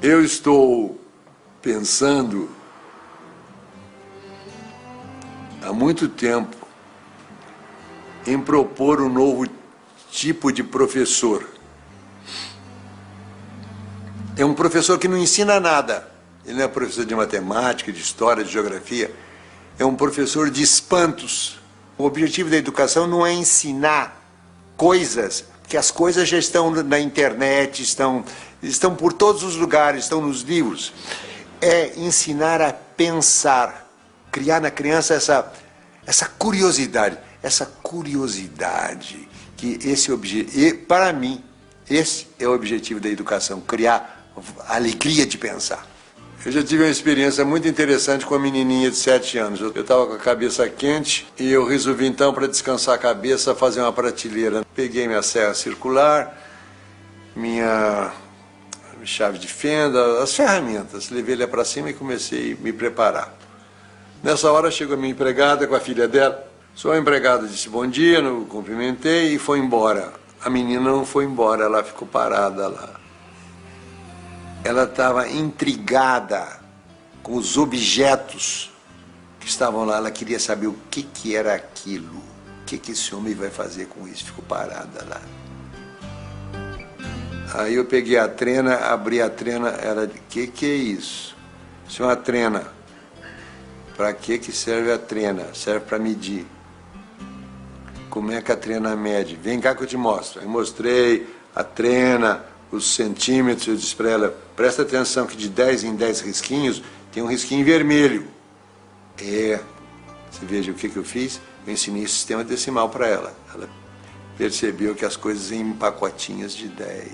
Eu estou pensando há muito tempo em propor um novo tipo de professor. É um professor que não ensina nada. Ele não é professor de matemática, de história, de geografia. É um professor de espantos. O objetivo da educação não é ensinar coisas, porque as coisas já estão na internet, estão por todos os lugares, estão nos livros. É ensinar a pensar, criar na criança essa curiosidade, que para mim, esse é o objetivo da educação, criar a alegria de pensar. Eu já tive uma experiência muito interessante com a menininha de 7 anos. Eu estava com a cabeça quente e eu resolvi então, para descansar a cabeça, fazer uma prateleira. Peguei minha serra circular, minha chave de fenda, as ferramentas. Levei ela para cima e comecei a me preparar. Nessa hora chegou a minha empregada com a filha dela. Sua empregada disse bom dia, eu cumprimentei e foi embora. A menina não foi embora, ela ficou parada lá. Ela estava intrigada com os objetos que estavam lá. Ela queria saber o que era aquilo. O que esse homem vai fazer com isso? Ficou parada lá. Aí eu peguei a trena, abri a trena. Ela disse, que é isso? Isso é uma trena. Para que serve a trena? Serve para medir. Como é que a trena mede? Vem cá que eu te mostro. Aí mostrei a trena, os centímetros. Eu disse para ela, presta atenção que de 10 em 10 risquinhos tem um risquinho vermelho. Você veja o que eu fiz? Eu ensinei o sistema decimal para ela. Ela percebeu que as coisas em pacotinhos de 10.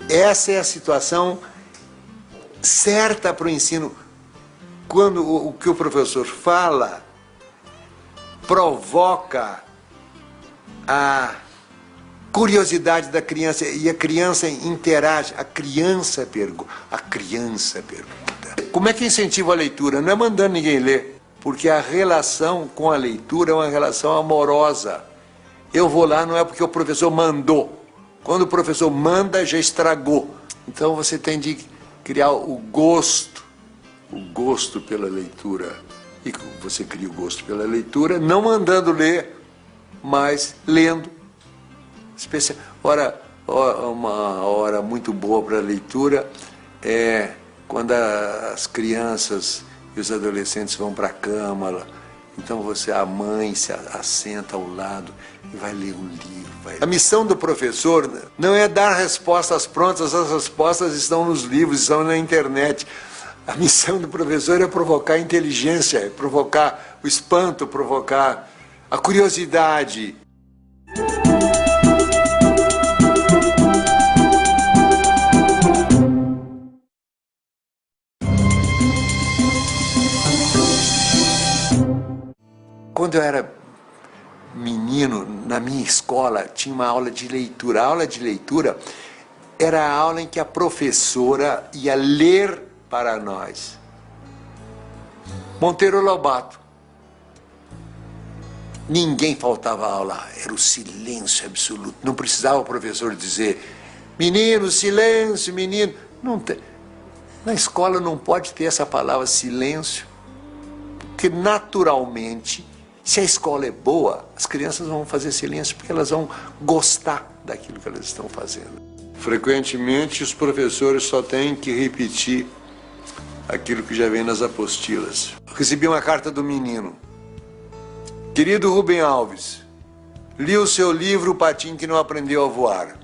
Essa é a situação certa para o ensino. Quando o que o professor fala provoca a curiosidade da criança e a criança interage, a criança pergunta. Como é que incentiva a leitura? Não é mandando ninguém ler, porque a relação com a leitura é uma relação amorosa. Eu vou lá não é porque o professor mandou. Quando o professor manda, já estragou. Então você tem de criar o gosto pela leitura. E você cria o gosto pela leitura, não mandando ler, mas lendo. Uma hora muito boa para a leitura é quando as crianças e os adolescentes vão para a cama. Então a mãe se assenta ao lado e vai ler um livro. A missão do professor não é dar respostas prontas, as respostas estão nos livros, estão na internet. A missão do professor é provocar a inteligência, é provocar o espanto, provocar a curiosidade. Quando eu era menino, na minha escola, tinha uma aula de leitura. A aula de leitura era a aula em que a professora ia ler para nós. Monteiro Lobato. Ninguém faltava aula, era o silêncio absoluto. Não precisava o professor dizer, menino, silêncio, menino. Não tem. Na escola não pode ter essa palavra silêncio, porque naturalmente, se a escola é boa, as crianças vão fazer silêncio porque elas vão gostar daquilo que elas estão fazendo. Frequentemente, os professores só têm que repetir aquilo que já vem nas apostilas. Recebi uma carta do menino. Querido Rubem Alves, li o seu livro O Patinho que Não Aprendeu a Voar.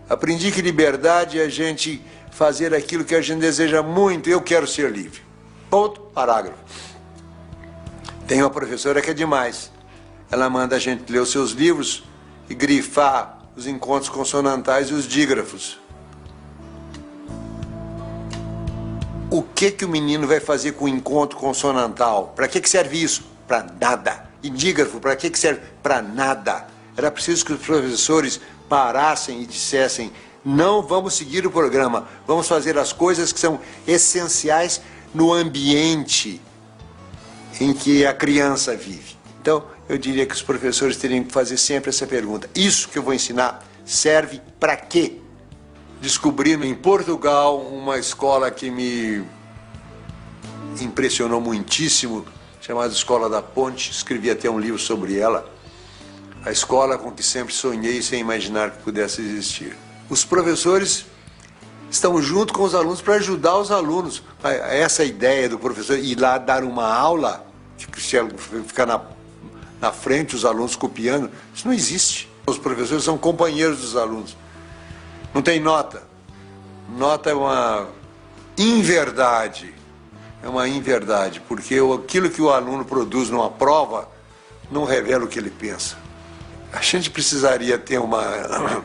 Aprendi que liberdade é a gente fazer aquilo que a gente deseja muito, eu quero ser livre. Ponto, parágrafo. Tem uma professora que é demais. Ela manda a gente ler os seus livros e grifar os encontros consonantais e os dígrafos. O que o menino vai fazer com o encontro consonantal? Para que serve isso? Para nada. E dígrafo, para que serve? Para nada. Era preciso que os professores parassem e dissessem, não vamos seguir o programa, vamos fazer as coisas que são essenciais no ambiente em que a criança vive. Então, eu diria que os professores teriam que fazer sempre essa pergunta. Isso que eu vou ensinar serve para quê? descobri em Portugal uma escola que me impressionou muitíssimo, chamada Escola da Ponte. Escrevi até um livro sobre ela. A escola com que sempre sonhei sem imaginar que pudesse existir. Os professores estão junto com os alunos para ajudar os alunos. Essa ideia do professor ir lá dar uma aula, ficar na frente, os alunos copiando, isso não existe. Os professores são companheiros dos alunos. Não tem nota. Nota é uma inverdade. É uma inverdade, porque aquilo que o aluno produz numa prova não revela o que ele pensa. A gente precisaria ter uma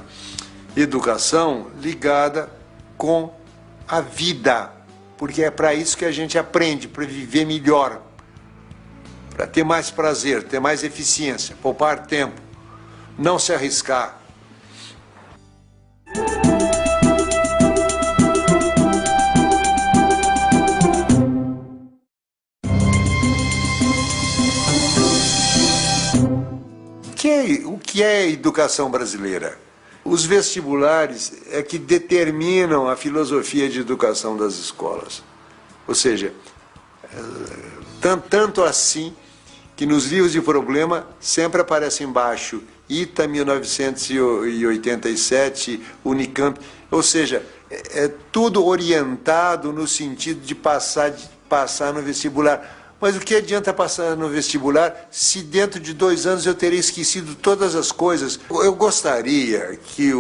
educação ligada com a vida, porque é para isso que a gente aprende, para viver melhor, para ter mais prazer, ter mais eficiência, poupar tempo, não se arriscar. O que é a educação brasileira? Os vestibulares é que determinam a filosofia de educação das escolas. Ou seja, tanto assim que nos livros de problema sempre aparece embaixo ITA 1987, Unicamp. Ou seja, é tudo orientado no sentido de passar no vestibular. Mas o que adianta passar no vestibular se dentro de 2 anos eu teria esquecido todas as coisas? Eu gostaria que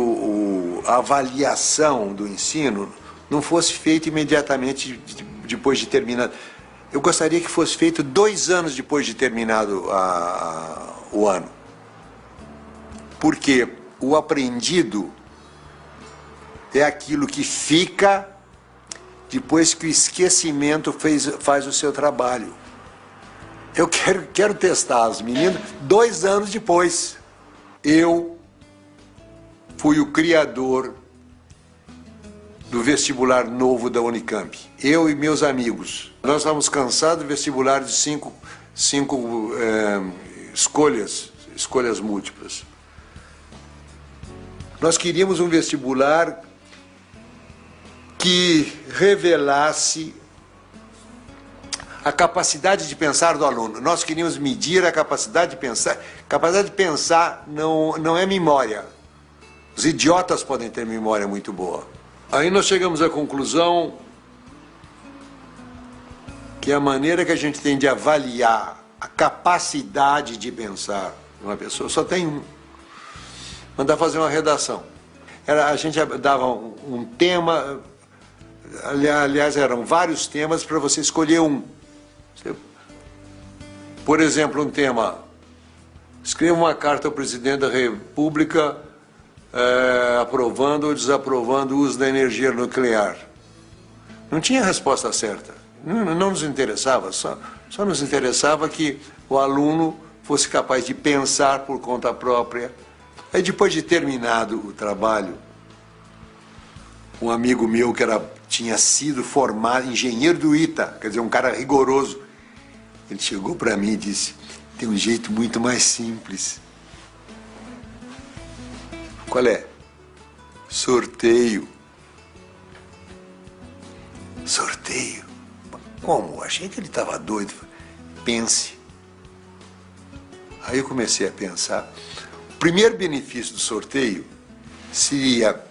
a avaliação do ensino não fosse feita imediatamente depois de terminado. Eu gostaria que fosse feito 2 anos depois de terminado o ano. Porque o aprendido é aquilo que fica depois que o esquecimento faz o seu trabalho. Eu quero testar as meninas 2 anos depois. Eu fui o criador do vestibular novo da Unicamp. Eu e meus amigos. Nós estávamos cansados do vestibular de 5 escolhas múltiplas. Nós queríamos um vestibular que revelasse a capacidade de pensar do aluno. Nós queríamos medir a capacidade de pensar. Capacidade de pensar não é memória. Os idiotas podem ter memória muito boa. Aí nós chegamos à conclusão que a maneira que a gente tem de avaliar a capacidade de pensar de uma pessoa só tem um. Mandar fazer uma redação. A gente dava um tema, aliás, eram vários temas para você escolher um. Por exemplo, um tema: escreva uma carta ao presidente da República aprovando ou desaprovando o uso da energia nuclear. Não tinha resposta certa. Não nos interessava, só nos interessava que o aluno fosse capaz de pensar por conta própria. Aí, depois de terminado o trabalho, um amigo meu que tinha sido formado engenheiro do ITA, quer dizer, um cara rigoroso, ele chegou para mim e disse: tem um jeito muito mais simples. Qual é? Sorteio. Sorteio? Como? Achei que ele estava doido. Pense. Aí eu comecei a pensar. O primeiro benefício do sorteio seria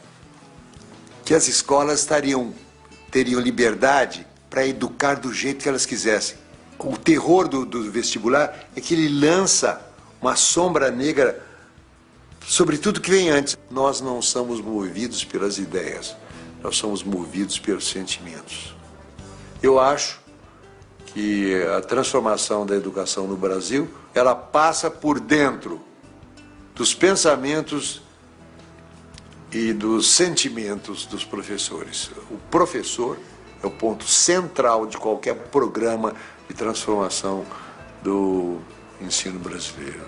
que as escolas teriam liberdade para educar do jeito que elas quisessem. O terror do vestibular é que ele lança uma sombra negra sobre tudo que vem antes. Nós não somos movidos pelas ideias, nós somos movidos pelos sentimentos. Eu acho que a transformação da educação no Brasil, ela passa por dentro dos pensamentos e dos sentimentos dos professores. O professor é o ponto central de qualquer programa de transformação do ensino brasileiro.